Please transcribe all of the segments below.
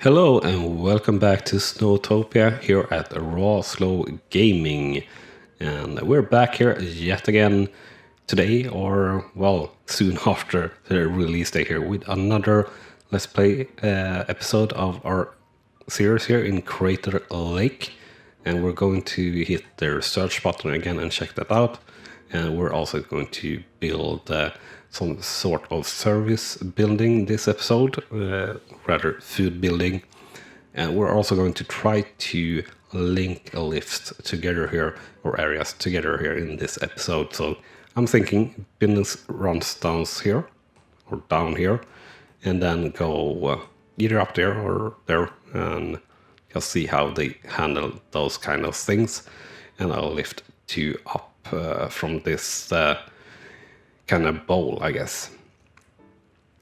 Hello and welcome back to SnowTopia here at RawSlowGaming. And we're back here yet again today, or well, soon after the release day here, with another Let's Play episode of our series here in Crater Lake. And we're going to hit the search button again and check that out. And we're also going to build some sort of service building this episode, rather food building. And we're also going to try to link a lift together here, or areas together here in this episode. So I'm thinking business runs down here, or down here, and then go either up there or there, and just see how they handle those kind of things. And I'll lift two up from this kind of bowl, I guess.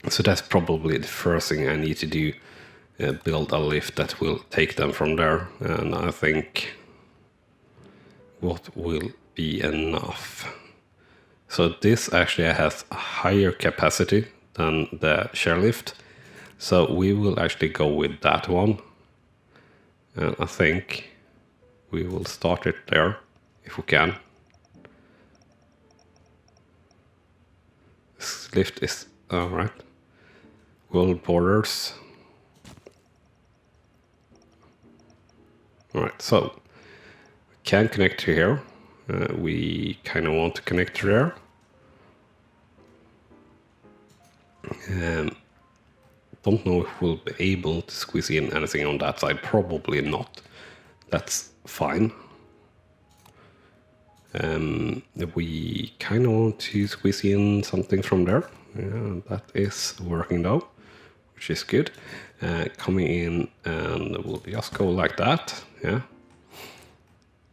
So that's probably the first thing I need to do, build a lift that will take them from there. And I think what will be enough. So this actually has a higher capacity than the chairlift. So we will actually go with that one. And I think we will start it there if we can. This lift is alright. World borders. Alright, so we can connect to here. We kind of want to connect to there. Don't know if we'll be able to squeeze in anything on that side. Probably not. That's fine. We kind of want to squeeze in something from there. Yeah, that is working though, which is good. Coming in, and we'll just go like that. Yeah.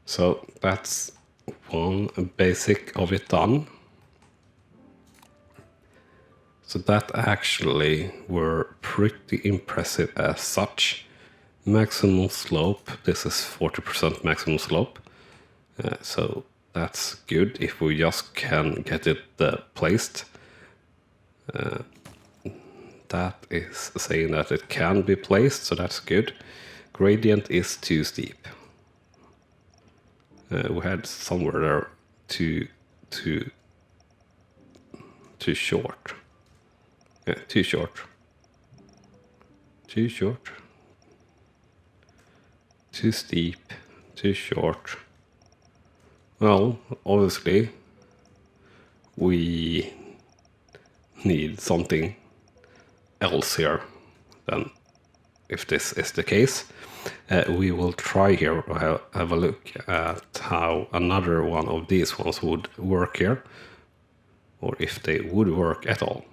So that's one basic of it done. So that actually were pretty impressive as such. Maximum slope. This is 40% maximum slope. So that's good if we just can get it placed. That is saying that it can be placed, so that's good. Gradient is too steep. We had somewhere there too short. Yeah, too short. Too short. Too steep. Too short. Well, obviously, we need something else here. Then, if this is the case, we will try here to have a look at how another one of these ones would work here, or if they would work at all.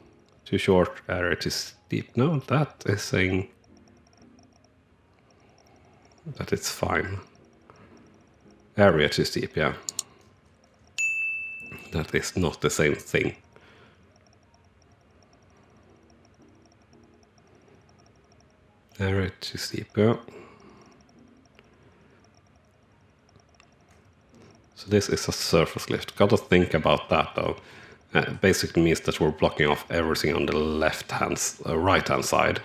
Too short, area too steep. No, that is saying that it's fine. Area too steep, yeah. That is not the same thing. Area too steep, yeah. So this is a surface lift. Gotta think about that though. Basically means that we're blocking off everything on the right hand side.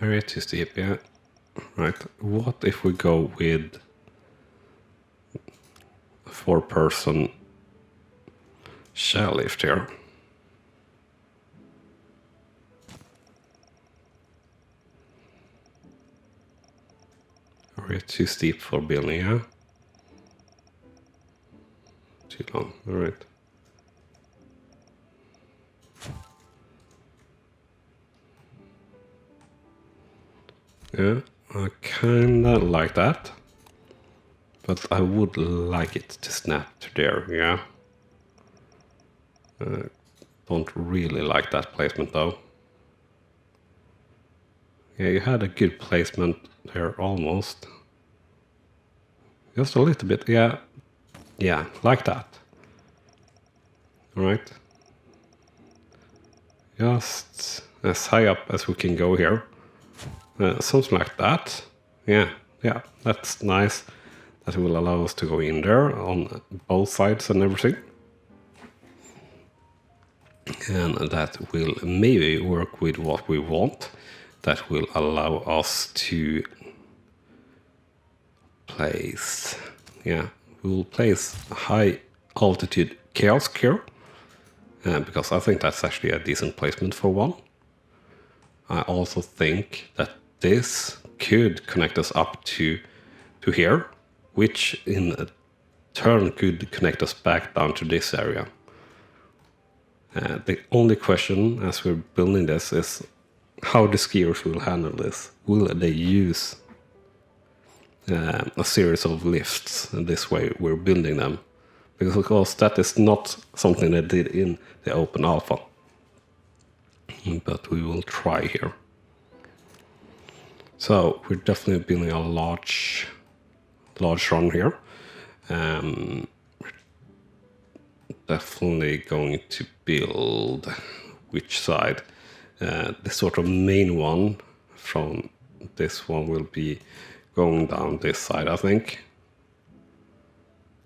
Area too steep, yeah. Right. What if we go with a 4-person chairlift here? Area too steep for building, yeah? Too long, alright. Yeah, I kinda like that. But I would like it to snap to there, yeah? Don't really like that placement though. Yeah, you had a good placement there almost. Just a little bit, yeah. Yeah, like that. Alright. Just as high up as we can go here. Something like that. Yeah, that's nice. that will allow us to go in there on both sides and everything. And that will maybe work with what we want. That will allow us to place, we will place a high altitude kiosk here, because I think that's actually a decent placement for one. I also think that this could connect us up to here, which in turn could connect us back down to this area. The only question as we're building this is how the skiers will handle this. Will they use a series of lifts this way we're building them? Because of course that is not something they did in the open alpha. But we will try here. So we're definitely building a large run here. Definitely going to build which side? The sort of main one from this one will be going down this side, I think.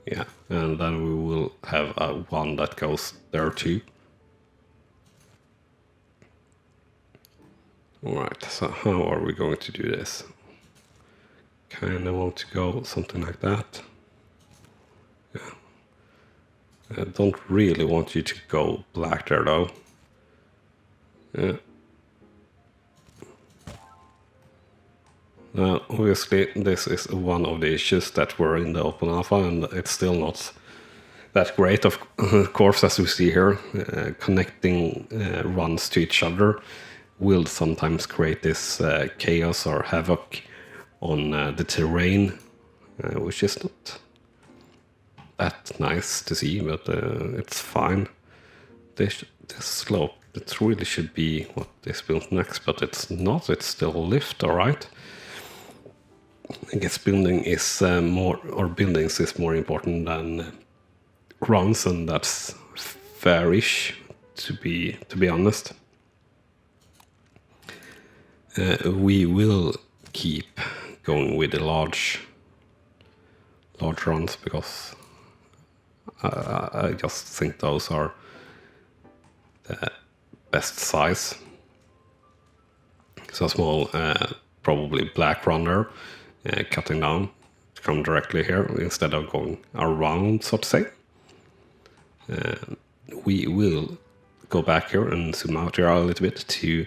Yeah, and then we will have one that goes there too. Alright, so how are we going to do this? Kinda want to go something like that. Yeah. I don't really want you to go black there though. Yeah. Now, obviously, this is one of the issues that were in the open alpha, and it's still not that great, of course, as we see here. Connecting runs to each other will sometimes create this chaos or havoc on the terrain, which is not that nice to see, but it's fine. This slope, it really should be what is built next, but it's not. It's still a lift, all right. I guess building is buildings is more important than runs, and that's fairish, to be honest. We will keep going with the large runs because I just think those are the best size. So small, probably black runner, cutting down to come directly here instead of going around, so to say. We will go back here and zoom out here a little bit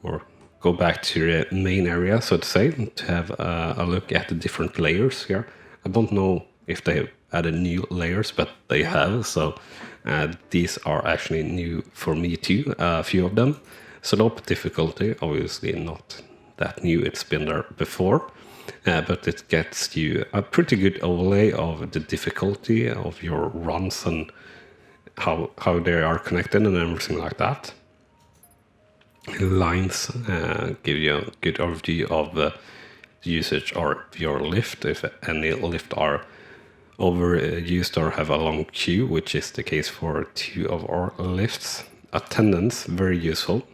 or go back to the main area, so to say, to have a look at the different layers here. I don't know if they have added new layers, but they have, so these are actually new for me too, a few of them. Slope difficulty, obviously not that new, it's been there before, but it gets you a pretty good overlay of the difficulty of your runs and how they are connected and everything like that. Lines give you a good overview of the usage of your lift, if any lift are overused or have a long queue, which is the case for 2 of our lifts. Attendance, very useful.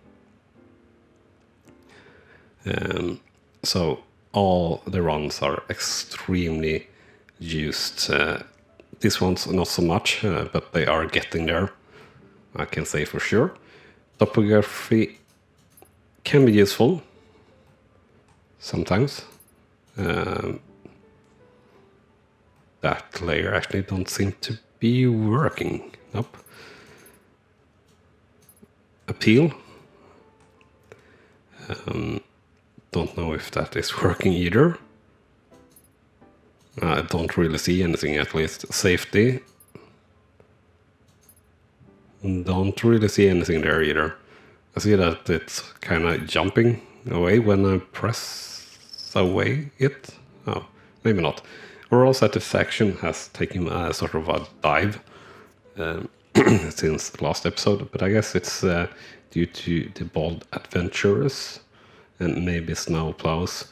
So all the runs are extremely used. These ones not so much, but they are getting there, I can say for sure. Topography can be useful sometimes. That layer actually don't seem to be working. Nope. Appeal. Don't know if that is working either. I don't really see anything, at least. Safety. Don't really see anything there either. I see that it's kind of jumping away when I press away it. Oh, maybe not. Overall satisfaction has taken a sort of a dive since the last episode, but I guess it's due to the bold adventurers and maybe snowplows.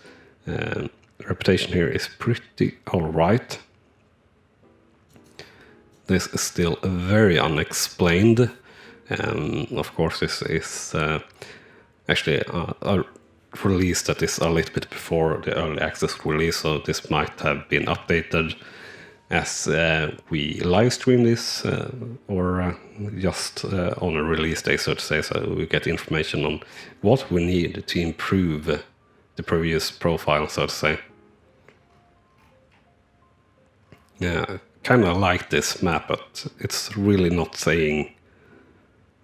Reputation here is pretty alright. This is still very unexplained. Of course, this is actually a release that is a little bit before the early access release, so this might have been updated as we live stream this or just on a release day, so to say, so we get information on what we need to improve the previous profile, so to say. Yeah, kind of like this map, but it's really not saying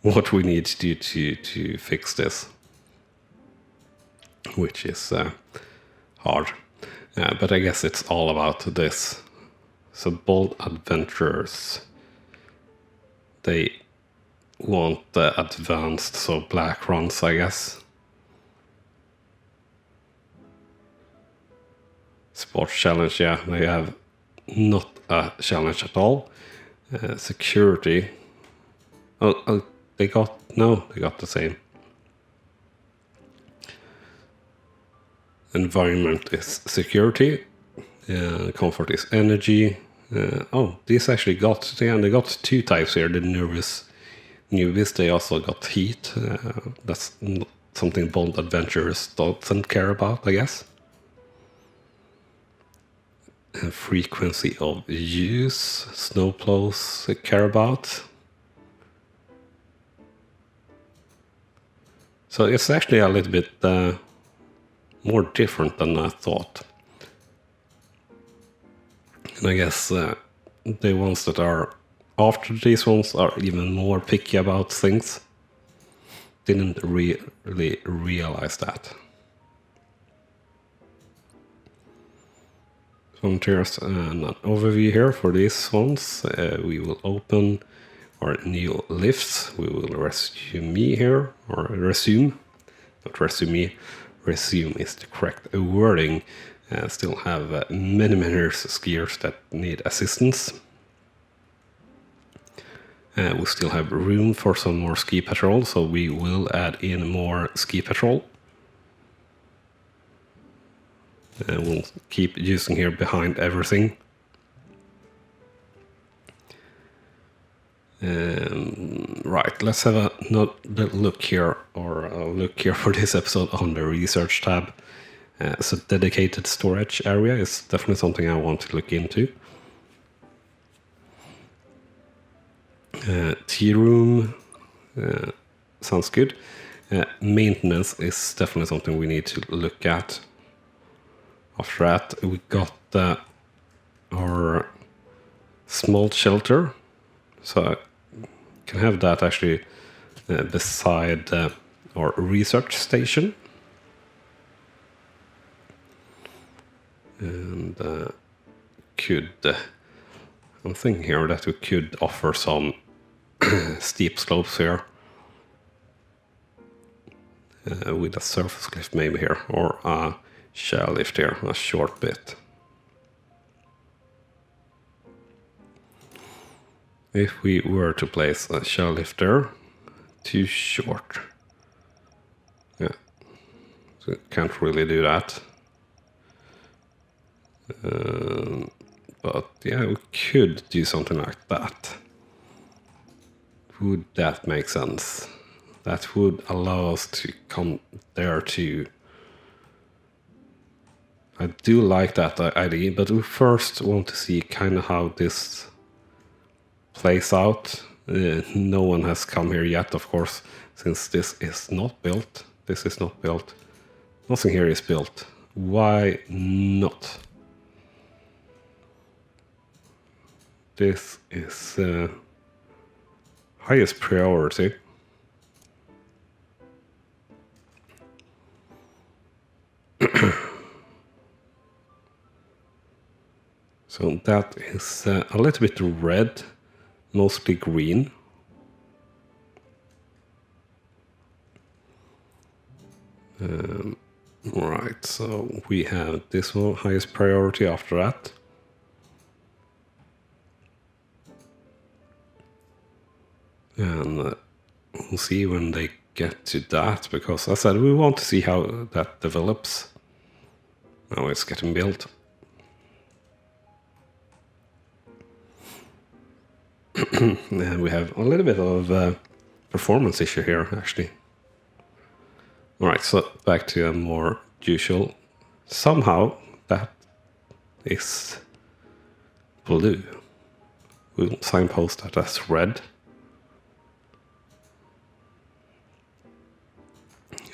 what we need to do to fix this, which is hard. But I guess it's all about this. So Bold Adventurers, they want the advanced, so black runs, I guess. Sports challenge, yeah, they have not a challenge at all. Security, they got the same. Environment is security. Comfort is energy. These actually they got two types here. The newbies, they also got heat. That's not something Bold Adventurers doesn't care about, I guess. Frequency of use, snowplows care about. So it's actually a little bit more different than I thought. And I guess the ones that are after these ones are even more picky about things. Didn't really realize that. So here's an overview here for these ones. We will open our new lifts. We will resume here, or resume, not resume. Resume is the correct wording. Still have many skiers that need assistance. We still have room for some more ski patrol, so we will add in more ski patrol. We'll keep using here behind everything. Right, let's have another look here, or a look here for this episode on the research tab. So dedicated storage area is definitely something I want to look into. Tea room sounds good. Maintenance is definitely something we need to look at. After that, we got our small shelter, so I can have that actually beside our research station. And I'm thinking here that we could offer some steep slopes here with a surface lift maybe here, or a shell lift here, a short bit. If we were to place a shell lift there, too short. Yeah, so can't really do that. But yeah, we could do something like that. Would that make sense? That would allow us to come there too. I do like that idea, but we first want to see kind of how this plays out. No one has come here yet, of course, since this is not built. This is not built. Nothing here is built. Why not? This is highest priority. So that is a little bit red, mostly green. Right, so we have this one, highest priority after that. And we'll see when they get to that, because as I said, we want to see how that develops. Now it's getting built. And we have a little bit of performance issue here, actually. All right, so back to a more usual. Somehow that is blue. We'll signpost that as red.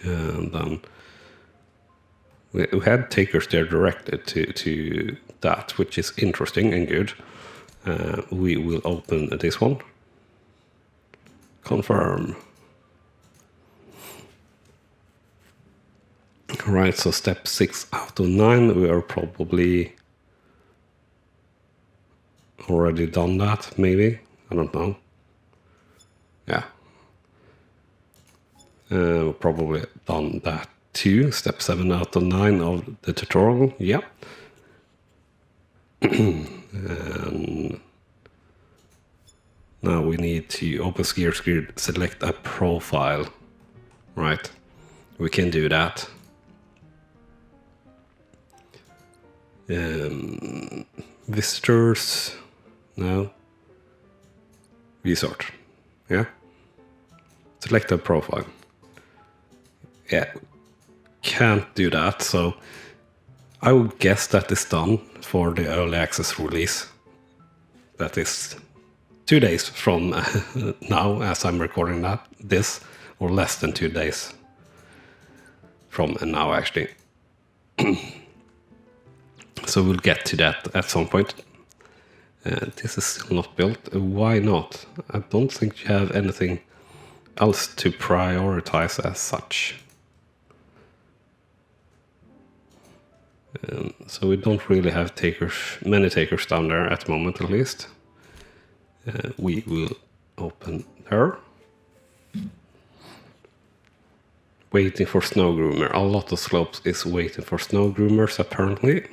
And then we had takers there directed to that, which is interesting and good. We will open this one. Confirm. Right, so step 6 out of 9, we are probably already done that, maybe. I don't know. Yeah. Probably done that too. Step 7 out of 9 of the tutorial. Yeah. And now we need to open skier grid, select a profile. Right. We can do that. Visitors. No. Resort. Yeah. Select a profile. Yeah. Can't do that, so I would guess that is done for the early access release. That is 2 days from now, as I'm recording this, or less than 2 days from now, actually. So we'll get to that at some point. This is still not built. Why not? I don't think you have anything else to prioritize as such. So we don't really have many takers down there at the moment, at least. We will open her. Waiting for snow groomer. A lot of slopes is waiting for snow groomers, apparently.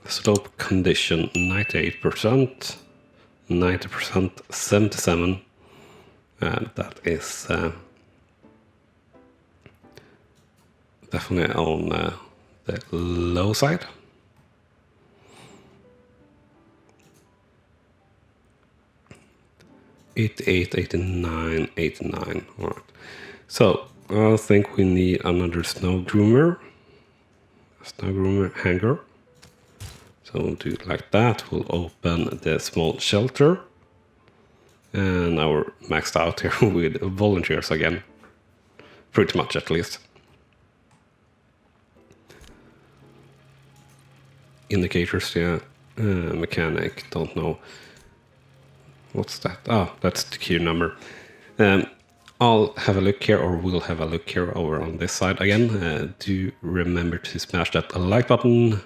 Slope condition 98%, 90%, 77%. And that is definitely on the low side. '88, '89, '89. All right. So I think we need another snow groomer hanger. So we'll do it like that. We'll open the small shelter. And now we're maxed out here with volunteers again. Pretty much, at least. Indicators, yeah. Mechanic, don't know. What's that? Oh, that's the queue number. I'll have a look here, or we'll have a look here over on this side again. Do remember to smash that like button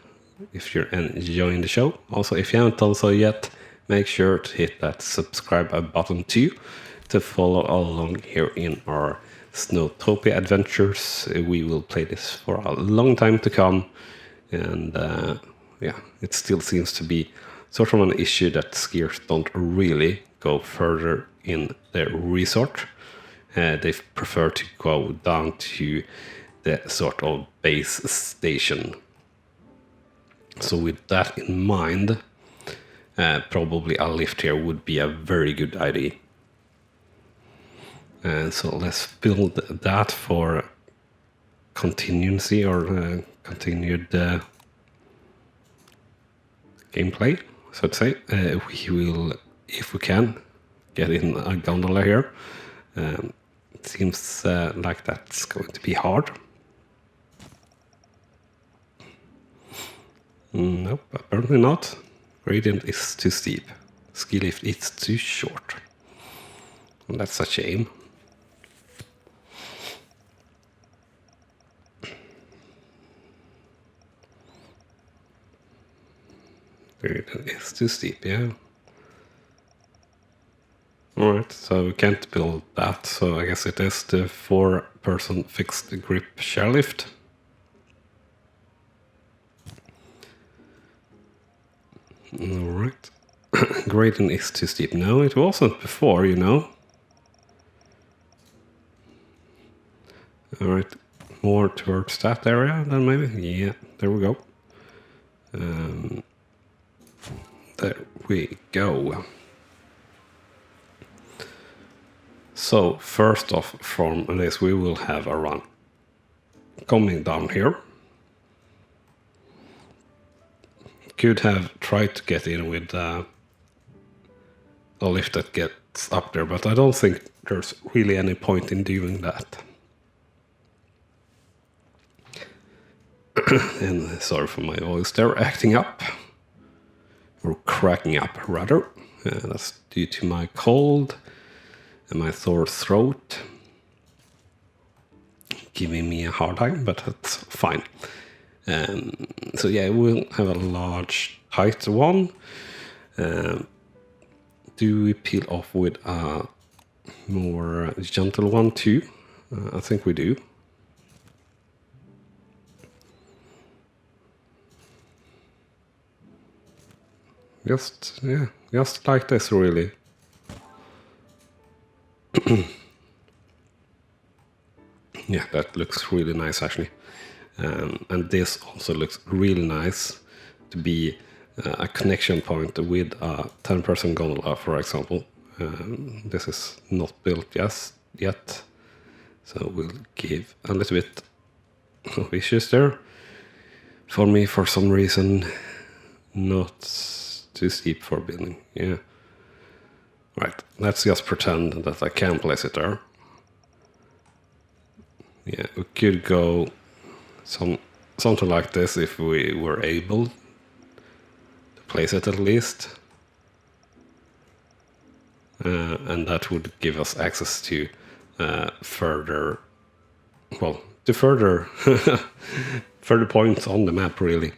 if you're enjoying the show. Also, if you haven't done so yet, make sure to hit that subscribe button too to follow along here in our SnowTopia adventures. We will play this for a long time to come, and yeah, it still seems to be sort of an issue that skiers don't really go further in their resort. They prefer to go down to the sort of base station. So with that in mind, probably a lift here would be a very good idea. And so let's build that for continuity or continued gameplay, so to say. We will, if we can, get in a gondola here. It seems like that's going to be hard. Nope, apparently not. Gradient is too steep. Ski lift is too short. Well, that's a shame. Gradient is too steep, yeah. Alright, so we can't build that, so I guess it is the 4-person fixed grip chairlift. Alright. Gradient is too steep. No, it wasn't before, you know. Alright, more towards that area then maybe? Yeah, there we go. There we go. So first off from this we will have a run coming down here. Could have tried to get in with a lift that gets up there, but I don't think there's really any point in doing that. And sorry for my voice there, acting up. Or cracking up, rather. That's due to my cold and my sore throat. Giving me a hard time, but that's fine. So yeah, we'll have a large height one. Do we peel off with a more gentle one too? I think we do. Just like this, really. Yeah, that looks really nice, actually. And this also looks really nice to be a connection point with a 10-person gondola, for example. This is not built yet, so we'll give a little bit of issues there. For me, for some reason, not too steep for building. Yeah. Right, let's just pretend that I can place it there. Yeah, we could go something like this if we were able to place it at least. And that would give us access to further further points on the map, really.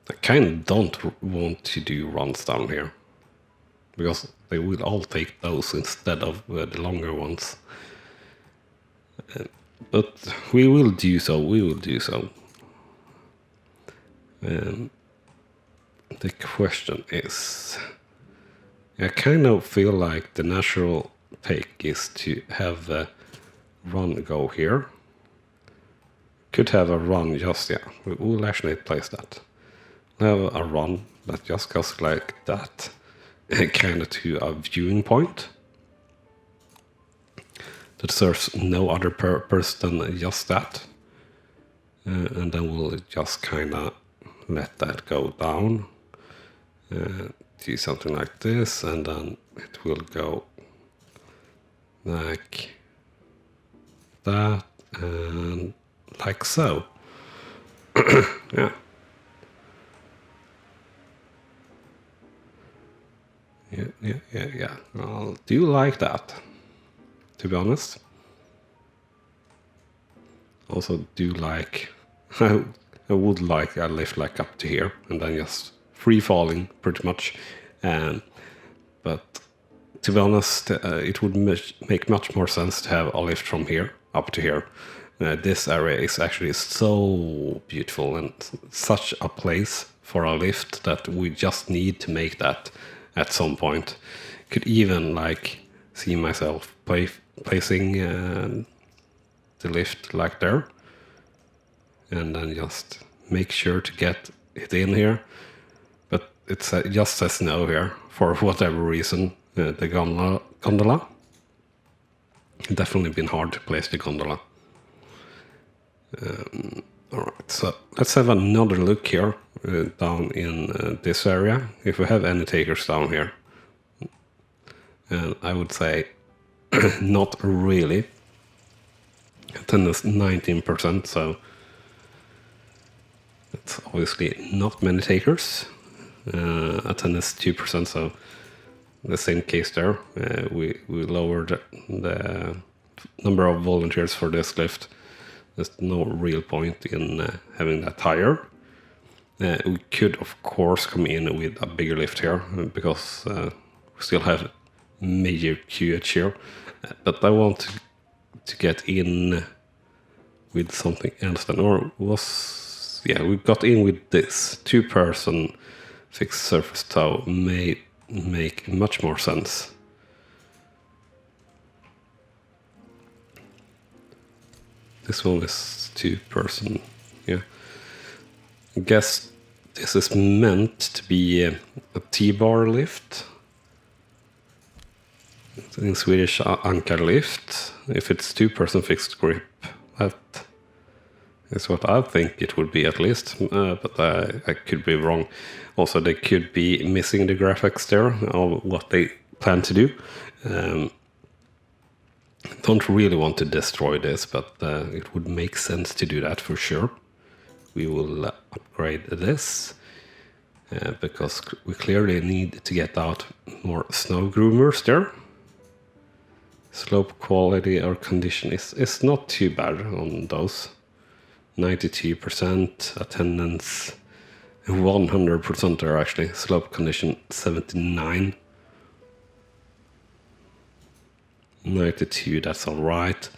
I kind of don't want to do runs down here, because they will all take those instead of the longer ones. But we will do so, the question is, I kind of feel like the natural take is to have a run go here. Could have a run just, yeah, we'll actually place that. Have a run that just goes like that, kind of to a viewing point that serves no other purpose than just that. And then we'll just kind of let that go down. Do something like this, and then it will go like that, and like so. Yeah. Yeah. I do like that, to be honest. Also do like, I would like a lift like up to here, and then just free falling pretty much. But to be honest, it would make much more sense to have a lift from here up to here. This area is actually so beautiful and such a place for a lift that we just need to make that at some point. Could even like see myself placing the lift like there, and then just make sure to get it in here. But it just says no here for whatever reason. The gondola. Definitely been hard to place the gondola. Alright, so let's have another look here down in this area, if we have any takers down here. And I would say not really. Attendance 19%, so that's obviously not many takers. Attendance 2%, so the same case there. We lowered the number of volunteers for this lift. There's no real point in having that higher. We could, of course, come in with a bigger lift here, because we still have major QH here. But I want to get in with something else then, we got in with this 2-person fixed surface tow. May make much more sense. This one is 2-person, yeah. I guess this is meant to be a T-bar lift. In Swedish, anchor lift. If it's 2-person fixed grip, that is what I think it would be at least, but I could be wrong. Also, they could be missing the graphics there of what they plan to do. Don't really want to destroy this, but it would make sense to do that for sure. We will upgrade this because we clearly need to get out more snow groomers there. Slope quality or condition is not too bad on those. 92% attendance, 100% there actually. Slope condition 79. 92, that's alright.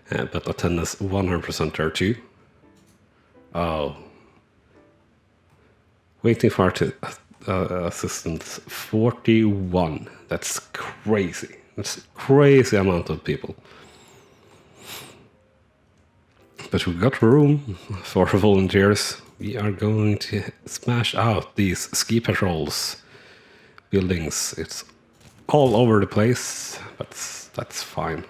But attendance 100% there too. Oh. Waiting for assistance 41. That's crazy. That's a crazy amount of people. But we got room for volunteers. We are going to smash out these ski patrols buildings. It's all over the place, but that's fine.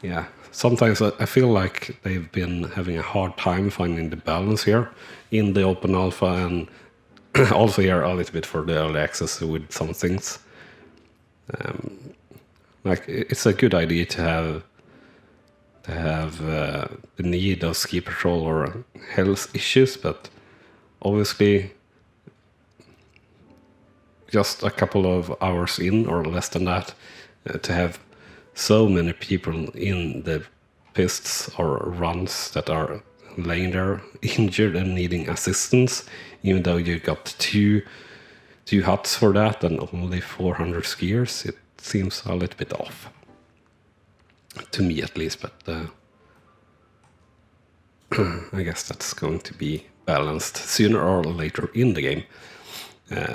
Yeah, sometimes I feel like they've been having a hard time finding the balance here in the open alpha, and also here a little bit for the early access with some things. Like it's a good idea to have the need of ski patrol or health issues, but obviously just a couple of hours in or less than that, to have so many people in the pists or runs that are laying there injured and needing assistance, even though you got two huts for that and only 400 skiers, it seems a little bit off. To me at least, but I guess that's going to be balanced sooner or later in the game.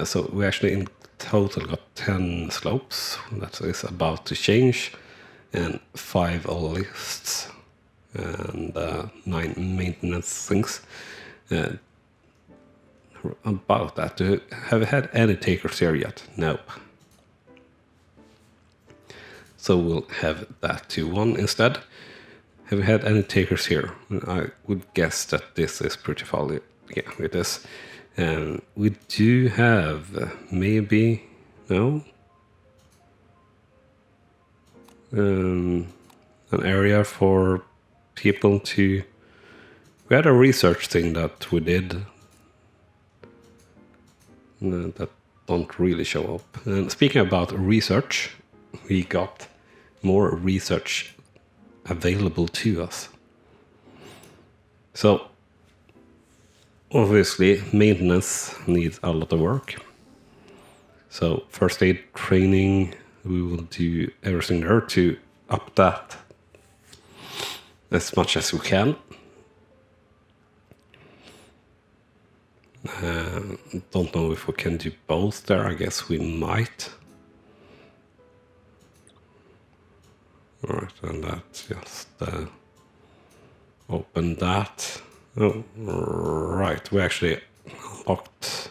So we actually in total got 10 slopes, that is about to change, and 5 lists, and 9 maintenance things. About that, have we had any takers here yet? No. So we'll have that to 1 instead. Have we had any takers here? I would guess that this is pretty fully. Yeah, it is. We do have maybe, no? An area for people to. We had a research thing that we did that don't really show up. And speaking about research, we got more research available to us. So obviously maintenance needs a lot of work. So first aid training, we will do everything there to up that as much as we can. Don't know if we can do both there. I guess we might. Alright, and that's just open that. Oh, right, we actually locked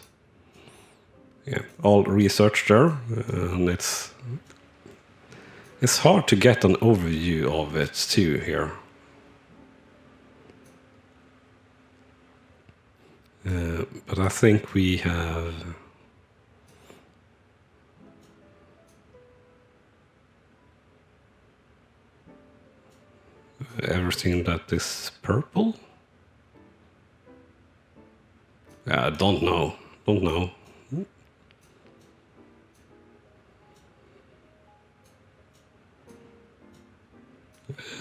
all research there, and it's hard to get an overview of it too here. But I think we have everything that is purple. I don't know.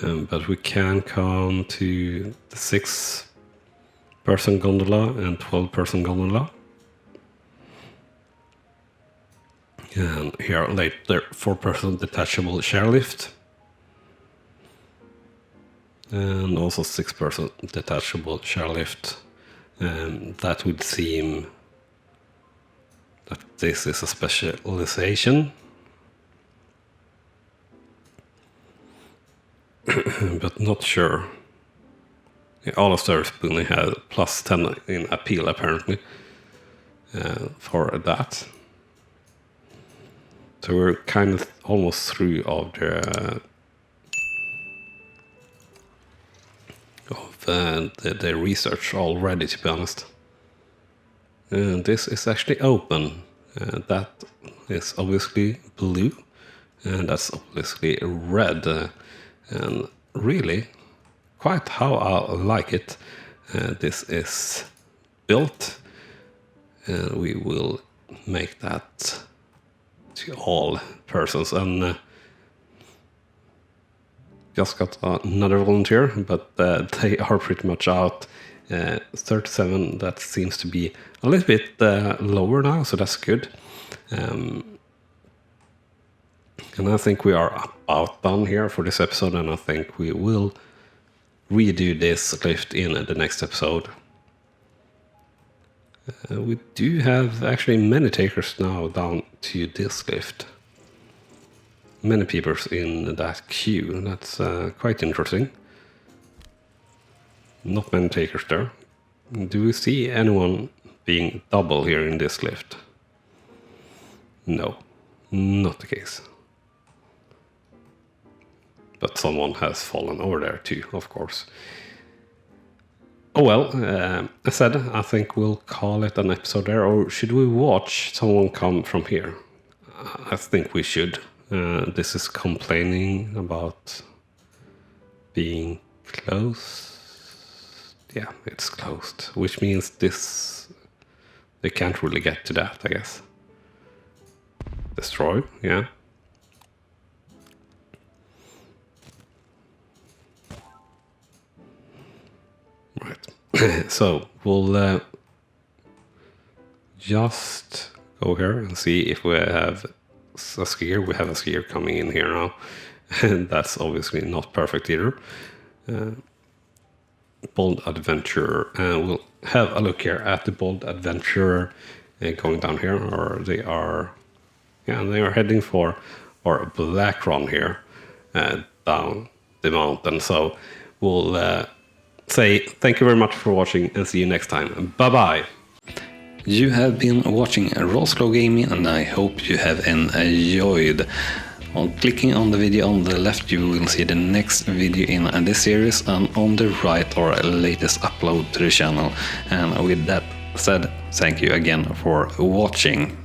But we can come to the 6-person gondola and 12-person gondola. And here later 4-person detachable chairlift. And also 6-person detachable chairlift. That would seem that this is a specialization. But not sure. All of surf building had plus 10 in appeal apparently for that. So we're kind of almost through of the research already, to be honest. And this is actually open. That is obviously blue, and that's obviously red. And really, quite how I like it. This is built, and we will make that to all persons. And just got another volunteer, but they are pretty much out. 37, that seems to be a little bit lower now, so that's good. And I think we are about done here for this episode, and I think we will redo this lift in the next episode. We do have actually many takers now down to this lift. Many people in that queue. That's quite interesting. Not many takers there. Do we see anyone being double here in this lift? No, not the case. But someone has fallen over there too, of course. Oh well, as said, I think we'll call it an episode there. Or should we watch someone come from here? I think we should. This is complaining about being closed. Yeah, it's closed, which means they can't really get to that, I guess. Destroy, yeah. Right. So we'll just go here and see if we have a skier. We have a skier coming in here now, and that's obviously not perfect either. Bold Adventurer, and we'll have a look here at the Bold Adventurer going down here, or they are heading for our black run here down the mountain. So we'll say thank you very much for watching and see you next time. Bye bye. You have been watching RawSlowGaming, and I hope you have enjoyed. On clicking on the video on the left, you will see the next video in this series, and on the right our latest upload to the channel. And with that said, thank you again for watching.